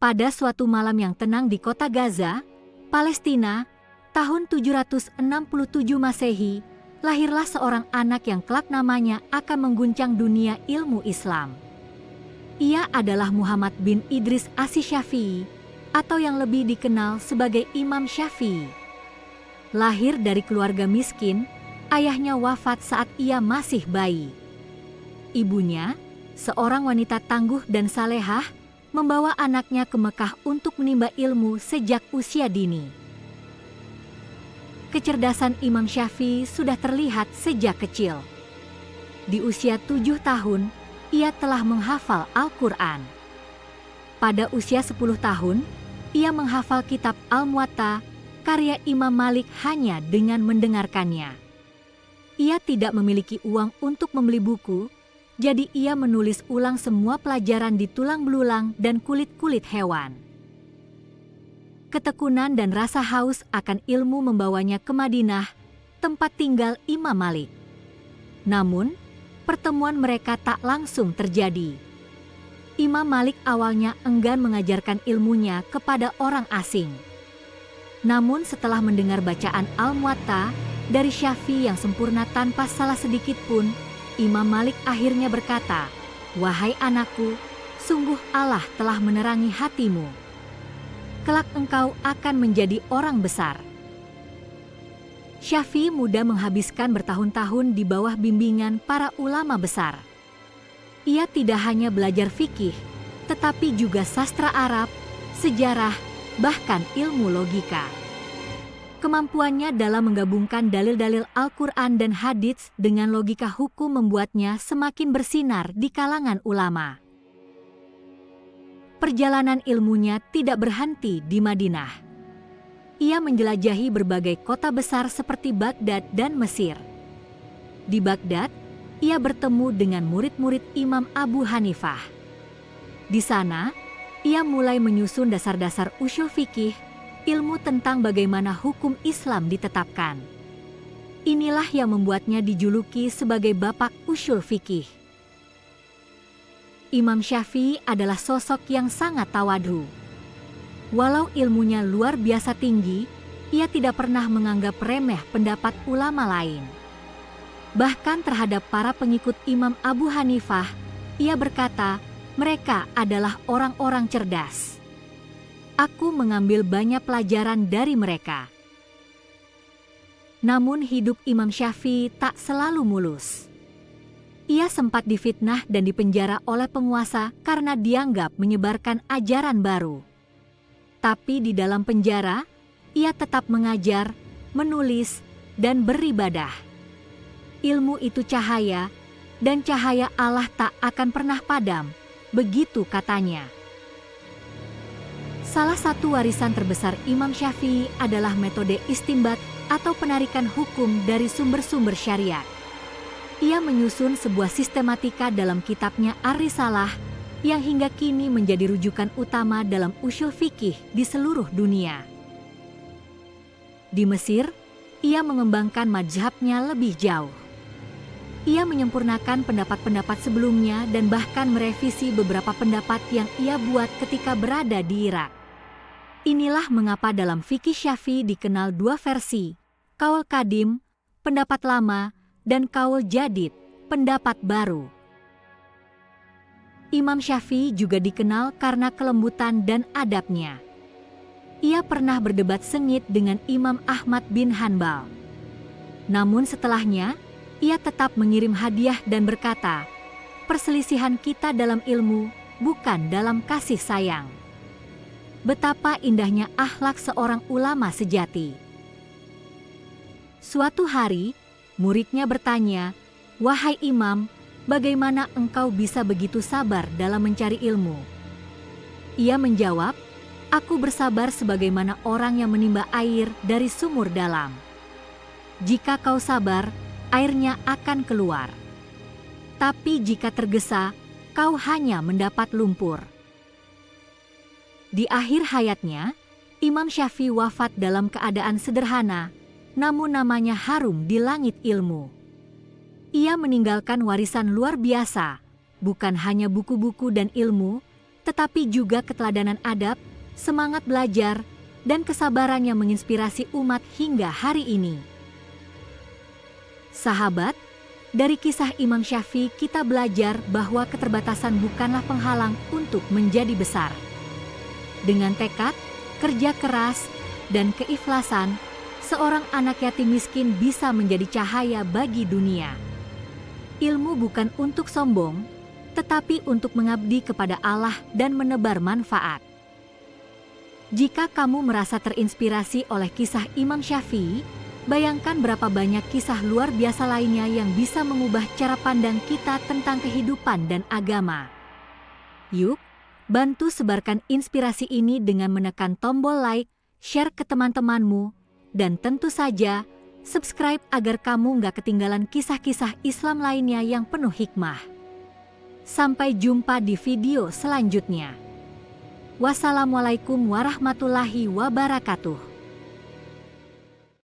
Pada suatu malam yang tenang di kota Gaza, Palestina, tahun 767 Masehi, lahirlah seorang anak yang kelak namanya akan mengguncang dunia ilmu Islam. Ia adalah Muhammad bin Idris Asy-Syafi'i, atau yang lebih dikenal sebagai Imam Syafi'i. Lahir dari keluarga miskin, ayahnya wafat saat ia masih bayi. Ibunya, seorang wanita tangguh dan salehah, membawa anaknya ke Mekah untuk menimba ilmu sejak usia dini. Kecerdasan Imam Syafi'i sudah terlihat sejak kecil. Di usia 7 tahun, ia telah menghafal Al-Quran. Pada usia 10 tahun, ia menghafal kitab Al-Muwatta, karya Imam Malik hanya dengan mendengarkannya. Ia tidak memiliki uang untuk membeli buku, jadi ia menulis ulang semua pelajaran di tulang belulang dan kulit-kulit hewan. Ketekunan dan rasa haus akan ilmu membawanya ke Madinah, tempat tinggal Imam Malik. Namun, pertemuan mereka tak langsung terjadi. Imam Malik awalnya enggan mengajarkan ilmunya kepada orang asing. Namun setelah mendengar bacaan Al-Muwatta dari Syafi'i yang sempurna tanpa salah sedikit pun, Imam Malik akhirnya berkata, "Wahai anakku, sungguh Allah telah menerangi hatimu. Kelak engkau akan menjadi orang besar." Syafi'i muda menghabiskan bertahun-tahun di bawah bimbingan para ulama besar. Ia tidak hanya belajar fikih, tetapi juga sastra Arab, sejarah, bahkan ilmu logika. Kemampuannya dalam menggabungkan dalil-dalil Al-Quran dan hadits dengan logika hukum membuatnya semakin bersinar di kalangan ulama. Perjalanan ilmunya tidak berhenti di Madinah. Ia menjelajahi berbagai kota besar seperti Baghdad dan Mesir. Di Baghdad, ia bertemu dengan murid-murid Imam Abu Hanifah. Di sana, ia mulai menyusun dasar-dasar ushul fikih, ilmu tentang bagaimana hukum Islam ditetapkan. Inilah yang membuatnya dijuluki sebagai Bapak Ushul Fikih. Imam Syafi'i adalah sosok yang sangat tawadhu. Walau ilmunya luar biasa tinggi, ia tidak pernah menganggap remeh pendapat ulama lain. Bahkan terhadap para pengikut Imam Abu Hanifah, ia berkata, mereka adalah orang-orang cerdas. Aku mengambil banyak pelajaran dari mereka. Namun hidup Imam Syafi'i tak selalu mulus. Ia sempat difitnah dan dipenjara oleh penguasa karena dianggap menyebarkan ajaran baru. Tapi di dalam penjara, ia tetap mengajar, menulis, dan beribadah. Ilmu itu cahaya, dan cahaya Allah tak akan pernah padam, begitu katanya. Salah satu warisan terbesar Imam Syafi'i adalah metode istinbat atau penarikan hukum dari sumber-sumber syariat. Ia menyusun sebuah sistematika dalam kitabnya Ar-Risalah yang hingga kini menjadi rujukan utama dalam ushul fikih di seluruh dunia. Di Mesir, ia mengembangkan mazhabnya lebih jauh. Ia menyempurnakan pendapat-pendapat sebelumnya dan bahkan merevisi beberapa pendapat yang ia buat ketika berada di Irak. Inilah mengapa dalam fikih Syafi'i dikenal dua versi, qaul qadim, pendapat lama, dan qaul jadid, pendapat baru. Imam Syafi'i juga dikenal karena kelembutan dan adabnya. Ia pernah berdebat sengit dengan Imam Ahmad bin Hanbal. Namun setelahnya, ia tetap mengirim hadiah dan berkata, "Perselisihan kita dalam ilmu, bukan dalam kasih sayang." Betapa indahnya akhlak seorang ulama sejati. Suatu hari, muridnya bertanya, "Wahai Imam, bagaimana engkau bisa begitu sabar dalam mencari ilmu?" Ia menjawab, "Aku bersabar sebagaimana orang yang menimba air dari sumur dalam. Jika kau sabar, airnya akan keluar. Tapi jika tergesa, kau hanya mendapat lumpur." Di akhir hayatnya, Imam Syafi'i wafat dalam keadaan sederhana, namun namanya harum di langit ilmu. Ia meninggalkan warisan luar biasa, bukan hanya buku-buku dan ilmu, tetapi juga keteladanan adab, semangat belajar, dan kesabaran yang menginspirasi umat hingga hari ini. Sahabat, dari kisah Imam Syafi'i kita belajar bahwa keterbatasan bukanlah penghalang untuk menjadi besar. Dengan tekad, kerja keras, dan keikhlasan, seorang anak yatim miskin bisa menjadi cahaya bagi dunia. Ilmu bukan untuk sombong, tetapi untuk mengabdi kepada Allah dan menebar manfaat. Jika kamu merasa terinspirasi oleh kisah Imam Syafi'i, bayangkan berapa banyak kisah luar biasa lainnya yang bisa mengubah cara pandang kita tentang kehidupan dan agama. Yuk, bantu sebarkan inspirasi ini dengan menekan tombol like, share ke teman-temanmu, dan tentu saja subscribe agar kamu nggak ketinggalan kisah-kisah Islam lainnya yang penuh hikmah. Sampai jumpa di video selanjutnya. Wassalamualaikum warahmatullahi wabarakatuh.